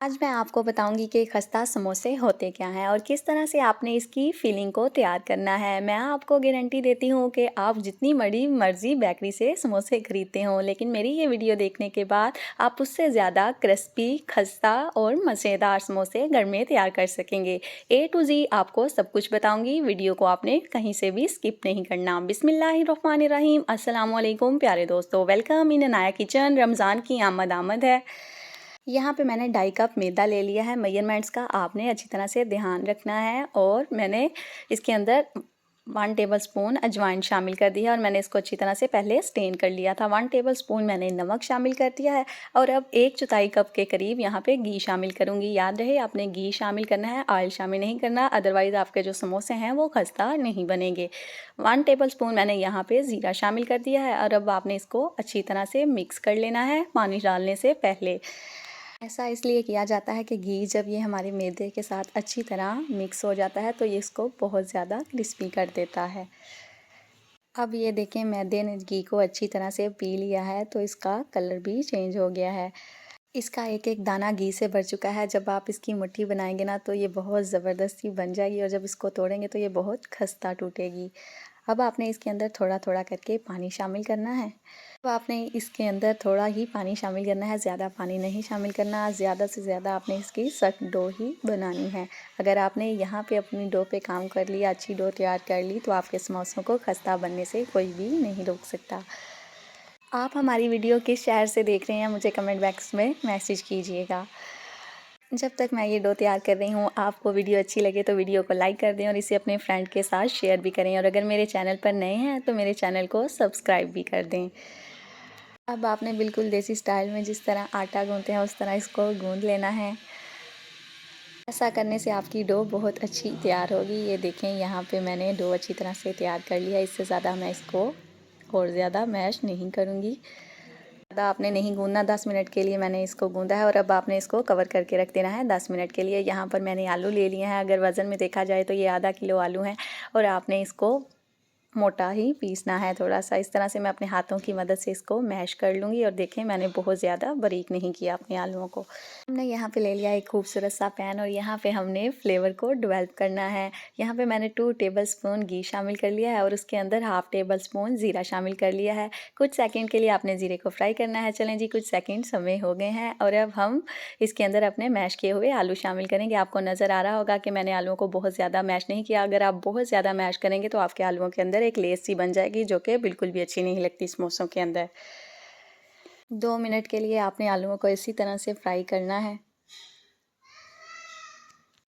आज मैं आपको बताऊंगी कि खस्ता समोसे होते क्या हैं और किस तरह से आपने इसकी फीलिंग को तैयार करना है। मैं आपको गारंटी देती हूँ कि आप जितनी बड़ी मर्ज़ी बेकरी से समोसे खरीदते हो, लेकिन मेरी ये वीडियो देखने के बाद आप उससे ज़्यादा क्रिस्पी, खस्ता और मज़ेदार समोसे घर में तैयार कर सकेंगे। A to Z आपको सब कुछ बताऊँगी। वीडियो को आपने कहीं से भी स्किप नहीं करना। बिस्मिल्लाहिर्रहमानिर्रहीम। अस्सलाम वालेकुम प्यारे दोस्तों, welcome in Anaya kitchen. Ramzan की आमद है। यहाँ पे मैंने 2.5 कप मैदा ले लिया है। मेजरमेंट्स का आपने अच्छी तरह से ध्यान रखना है। और मैंने इसके अंदर 1 टेबलस्पून अजवाइन शामिल कर दी है और मैंने इसको अच्छी तरह से पहले स्टेन कर लिया था। 1 टेबलस्पून मैंने नमक शामिल कर दिया है और अब 1/4 कप के करीब यहाँ पे घी शामिल करूँगी। याद रहे आपने घी शामिल करना है, ऑयल शामिल नहीं करना, अदरवाइज़ आपके जो समोसे हैं वो खस्ता नहीं बनेंगे। 1 टेबलस्पून मैंने यहाँ पे ज़ीरा शामिल कर दिया है और अब आपने इसको अच्छी तरह से मिक्स कर लेना है पानी डालने से पहले। ऐसा इसलिए किया जाता है कि घी जब ये हमारे मैदे के साथ अच्छी तरह मिक्स हो जाता है तो ये इसको बहुत ज़्यादा क्रिस्पी कर देता है। अब ये देखें, मैदे ने घी को अच्छी तरह से पी लिया है तो इसका कलर भी चेंज हो गया है। इसका एक एक दाना घी से भर चुका है। जब आप इसकी मुट्ठी बनाएंगे ना तो ये बहुत ज़बरदस्ती बन जाएगी और जब इसको तोड़ेंगे तो ये बहुत खस्ता टूटेगी। अब आपने इसके अंदर थोड़ा थोड़ा करके पानी शामिल करना है। अब आपने इसके अंदर थोड़ा ही पानी शामिल करना है, ज़्यादा पानी नहीं शामिल करना। ज़्यादा से ज़्यादा आपने इसकी सख्त डो ही बनानी है। अगर आपने यहाँ पे अपनी डो पे काम कर लिया, अच्छी डो तैयार कर ली, तो आपके समोसों को खस्ता बनने से कोई भी नहीं रोक सकता। आप हमारी वीडियो किस शहर से देख रहे हैं मुझे कमेंट बॉक्स में मैसेज कीजिएगा। जब तक मैं ये डो तैयार कर रही हूँ, आपको वीडियो अच्छी लगे तो वीडियो को लाइक कर दें और इसे अपने फ्रेंड के साथ शेयर भी करें। और अगर मेरे चैनल पर नए हैं तो मेरे चैनल को सब्सक्राइब भी कर दें। अब आपने बिल्कुल देसी स्टाइल में जिस तरह आटा गूँथते हैं उस तरह इसको गूँथ लेना है। ऐसा करने से आपकी डो बहुत अच्छी तैयार होगी। ये देखें, यहाँ पे मैंने डो अच्छी तरह से तैयार कर लिया। इससे ज़्यादा मैं इसको और ज़्यादा मैश नहीं करूँगी। ज़्यादा आपने नहीं गूँधना। 10 मिनट के लिए मैंने इसको गूँधा है और अब आपने इसको कवर करके रख देना है 10 मिनट के लिए। यहाँ पर मैंने आलू ले लिए हैं। अगर वज़न में देखा जाए तो ये आधा किलो आलू हैं और आपने इसको मोटा ही पीसना है थोड़ा सा। इस तरह से मैं अपने हाथों की मदद से इसको मैश कर लूँगी। और देखें, मैंने बहुत ज़्यादा बारीक नहीं किया अपने आलूओं को। हमने यहाँ पे ले लिया एक खूबसूरत सा पैन और यहाँ पे हमने फ्लेवर को डेवलप करना है। यहाँ पे मैंने 2 टेबलस्पून घी शामिल कर लिया है और उसके अंदर 1/2 टेबलस्पून ज़ीरा शामिल कर लिया है। कुछ सेकंड के लिए आपने ज़ीरे को फ्राई करना है। चलें जी, कुछ सेकंड समय हो गए हैं और अब हम इसके अंदर अपने मैश किए हुए आलू शामिल करेंगे। आपको नज़र आ रहा होगा कि मैंने आलूओं को बहुत ज़्यादा मैश नहीं किया। अगर आप बहुत ज़्यादा मैश करेंगे तो आपके आलूओं के अंदर एक लेस सी बन जाएगी, जो कि बिल्कुल भी अच्छी नहीं लगती समोसों के अंदर। 2 मिनट के लिए आपने आलूओं को इसी तरह से फ्राई करना है।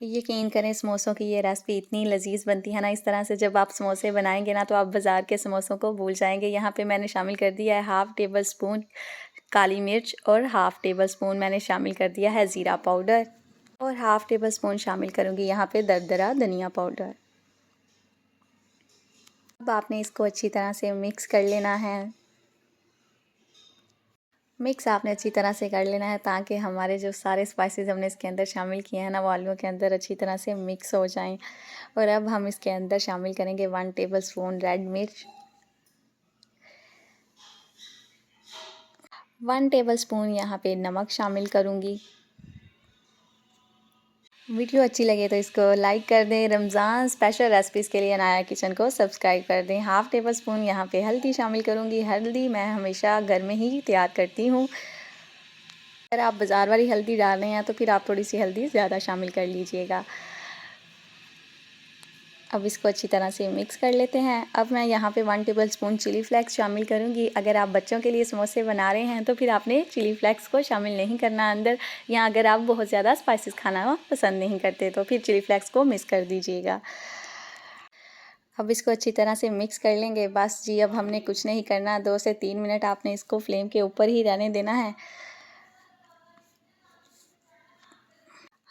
यकीन करें, समोसों की ये रेसिपी इतनी लजीज बनती है ना। इस तरह से जब आप समोसे बनाएंगे ना तो आप बाज़ार के समोसों को भूल जाएंगे। यहाँ पे मैंने शामिल कर दिया है 1/2 टेबलस्पून काली मिर्च और 1/2 टेबलस्पून मैंने शामिल कर दिया है ज़ीरा पाउडर और 1/2 टेबलस्पून शामिल करूँगी यहाँ पे दरदरा धनिया पाउडर। अब आपने इसको अच्छी तरह से मिक्स कर लेना है। मिक्स आपने अच्छी तरह से कर लेना है ताकि हमारे जो सारे स्पाइसेस हमने इसके अंदर शामिल किए हैं ना वो आलूओं के अंदर अच्छी तरह से मिक्स हो जाएं। और अब हम इसके अंदर शामिल करेंगे 1 टेबलस्पून रेड मिर्च, 1 टेबलस्पून यहाँ पे नमक शामिल करूँगी। वीडियो अच्छी लगे तो इसको लाइक कर दें। रमज़ान स्पेशल रेसिपीज़ के लिए अनाया किचन को सब्सक्राइब कर दें। 1/2 टेबलस्पून यहाँ पे हल्दी शामिल करूँगी। हल्दी मैं हमेशा घर में ही तैयार करती हूँ। अगर आप बाज़ार वाली हल्दी डाल रहे हैं तो फिर आप थोड़ी सी हल्दी ज़्यादा शामिल कर लीजिएगा। अब इसको अच्छी तरह से मिक्स कर लेते हैं। अब मैं यहाँ पे 1 टेबलस्पून चिली फ्लेक्स शामिल करूँगी। अगर आप बच्चों के लिए समोसे बना रहे हैं तो फिर आपने चिली फ्लेक्स को शामिल नहीं करना अंदर, या अगर आप बहुत ज़्यादा स्पाइसेस खाना पसंद नहीं करते तो फिर चिली फ्लेक्स को मिस कर दीजिएगा। अब इसको अच्छी तरह से मिक्स कर लेंगे। बस जी, अब हमने कुछ नहीं करना। 2 से 3 मिनट आपने इसको फ्लेम के ऊपर ही रहने देना है।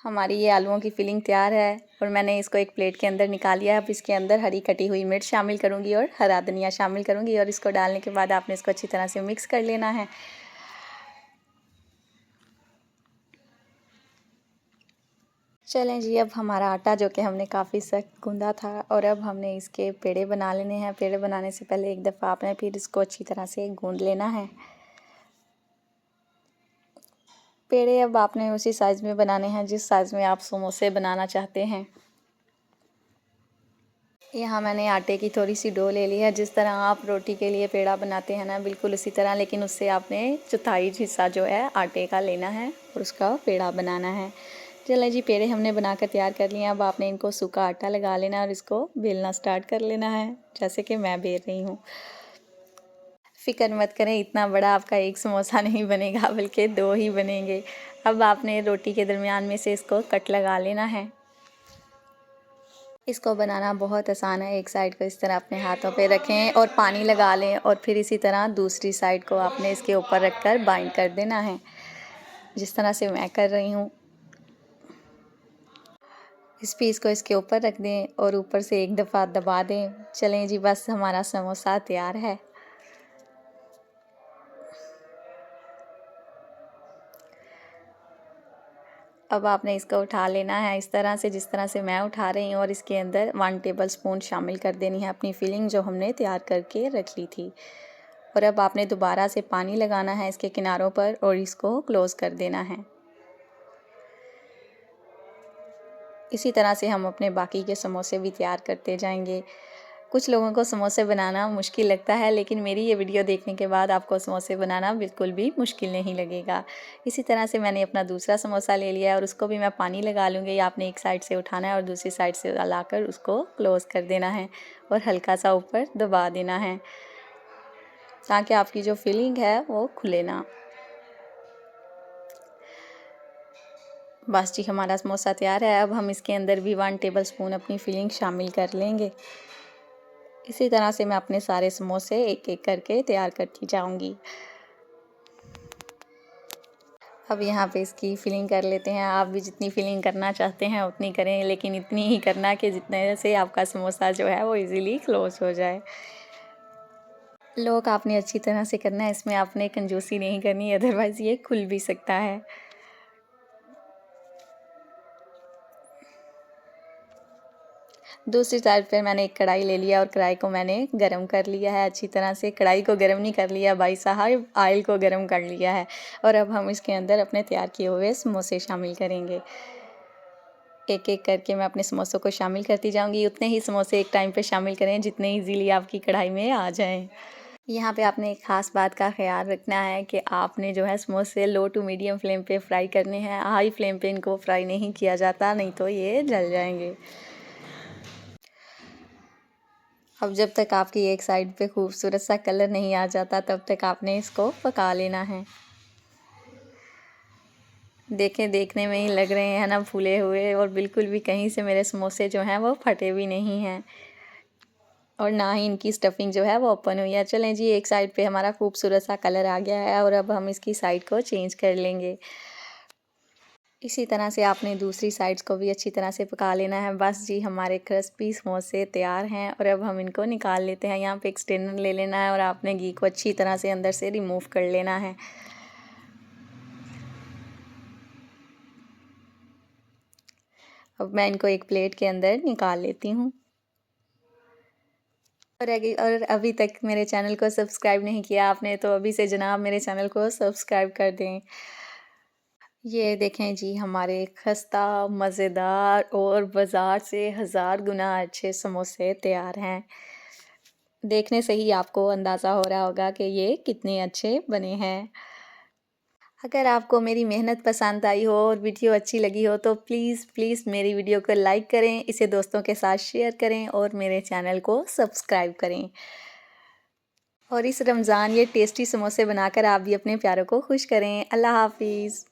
हमारी ये आलूओं की फिलिंग तैयार है और मैंने इसको एक प्लेट के अंदर निकाल लिया है। अब इसके अंदर हरी कटी हुई मिर्च शामिल करूँगी और हरा धनिया शामिल करूँगी और इसको डालने के बाद आपने इसको अच्छी तरह से मिक्स कर लेना है। चलें जी, अब हमारा आटा जो कि हमने काफ़ी सख्त गूंदा था और अब हमने इसके पेड़े बना लेने हैं। पेड़े बनाने से पहले एक दफ़ा आपने फिर इसको अच्छी तरह से गूंद लेना है। पेड़े अब आपने उसी साइज़ में बनाने हैं जिस साइज़ में आप समोसे बनाना चाहते हैं। यहाँ मैंने आटे की थोड़ी सी डो ले ली है। जिस तरह आप रोटी के लिए पेड़ा बनाते हैं ना, बिल्कुल उसी तरह, लेकिन उससे आपने चौथाई हिस्सा जो है आटे का लेना है और उसका पेड़ा बनाना है। चलें जी, पेड़े हमने बनाकर तैयार कर लिए। अब आपने इनको सूखा आटा लगा लेना है और इसको बेलना स्टार्ट कर लेना है, जैसे कि मैं बेल रही हूँ। फ़िक्र मत करें, इतना बड़ा आपका एक समोसा नहीं बनेगा, बल्कि 2 ही बनेंगे। अब आपने रोटी के दरमियान में से इसको कट लगा लेना है। इसको बनाना बहुत आसान है। एक साइड को इस तरह अपने हाथों पे रखें और पानी लगा लें और फिर इसी तरह दूसरी साइड को आपने इसके ऊपर रखकर बाइंड कर देना है, जिस तरह से मैं कर रही हूँ। इस पीस को इसके ऊपर रख दें और ऊपर से एक दफ़ा दबा दें। चलें जी, बस हमारा समोसा तैयार है। अब आपने इसको उठा लेना है इस तरह से, जिस तरह से मैं उठा रही हूँ, और इसके अंदर 1 टेबलस्पून शामिल कर देनी है अपनी फिलिंग जो हमने तैयार करके रख ली थी। और अब आपने दोबारा से पानी लगाना है इसके किनारों पर और इसको क्लोज़ कर देना है। इसी तरह से हम अपने बाकी के समोसे भी तैयार करते जाएंगे। कुछ लोगों को समोसे बनाना मुश्किल लगता है, लेकिन मेरी ये वीडियो देखने के बाद आपको समोसे बनाना बिल्कुल भी मुश्किल नहीं लगेगा। इसी तरह से मैंने अपना दूसरा समोसा ले लिया है और उसको भी मैं पानी लगा लूँगी। आपने एक साइड से उठाना है और दूसरी साइड से लाकर उसको क्लोज़ कर देना है और हल्का सा ऊपर दबा देना है, ताकि आपकी जो फिलिंग है वो खुले ना। बस जी, हमारा समोसा तैयार है। अब हम इसके अंदर भी 1 टेबलस्पून अपनी फिलिंग शामिल कर लेंगे। इसी तरह से मैं अपने सारे समोसे एक एक करके तैयार करती जाऊंगी। अब यहाँ पे इसकी फिलिंग कर लेते हैं। आप भी जितनी फिलिंग करना चाहते हैं उतनी करें, लेकिन इतनी ही करना कि जितने से आपका समोसा जो है वो इजीली क्लोज हो जाए। लोग आपने अच्छी तरह से करना है, इसमें आपने कंजूसी नहीं करनी, अदरवाइज़ ये खुल भी सकता है। दूसरी साइड पे मैंने एक कढ़ाई ले लिया और कढ़ाई को मैंने गरम कर लिया है अच्छी तरह से। कढ़ाई को गरम नहीं कर लिया भाई साहब, ऑयल को गरम कर लिया है। और अब हम इसके अंदर अपने तैयार किए हुए समोसे शामिल करेंगे। एक एक करके मैं अपने समोसों को शामिल करती जाऊंगी। उतने ही समोसे एक टाइम पे शामिल करें जितने ईजीली आपकी कढ़ाई में आ जाएं। यहाँ पे आपने एक ख़ास बात का ख्याल रखना है कि आपने जो है समोसे लो टू मीडियम फ्लेम पे फ्राई करने हैं। हाई फ्लेम पे इनको फ्राई नहीं किया जाता, नहीं तो ये जल जाएंगे। अब जब तक आपकी एक साइड पे खूबसूरत सा कलर नहीं आ जाता, तब तक आपने इसको पका लेना है। देखें, देखने में ही लग रहे हैं ना फूले हुए, और बिल्कुल भी कहीं से मेरे समोसे जो हैं वो फटे भी नहीं हैं और ना ही इनकी स्टफिंग जो है वो ओपन हुई है। चलें जी, एक साइड पे हमारा खूबसूरत सा कलर आ गया है और अब हम इसकी साइड को चेंज कर लेंगे। इसी तरह से आपने दूसरी साइड्स को भी अच्छी तरह से पका लेना है। बस जी, हमारे क्रिस्पी समोसे तैयार हैं और अब हम इनको निकाल लेते हैं। यहाँ पे एक स्ट्रेनर ले लेना है और आपने घी को अच्छी तरह से अंदर से रिमूव कर लेना है। अब मैं इनको एक प्लेट के अंदर निकाल लेती हूँ। और अभी तक मेरे चैनल को सब्सक्राइब नहीं किया आपने, तो अभी से जनाब मेरे चैनल को सब्सक्राइब कर दें। ये देखें जी, हमारे खस्ता, मज़ेदार और बाज़ार से 1000 गुना अच्छे समोसे तैयार हैं। देखने से ही आपको अंदाज़ा हो रहा होगा कि ये कितने अच्छे बने हैं। अगर आपको मेरी मेहनत पसंद आई हो और वीडियो अच्छी लगी हो तो प्लीज़ प्लीज़ मेरी वीडियो को लाइक करें, इसे दोस्तों के साथ शेयर करें और मेरे चैनल को सब्सक्राइब करें। और इस रमज़ान ये टेस्टी समोसे बनाकर आप भी अपने प्यारों को खुश करें। अल्लाह हाफ़िज़।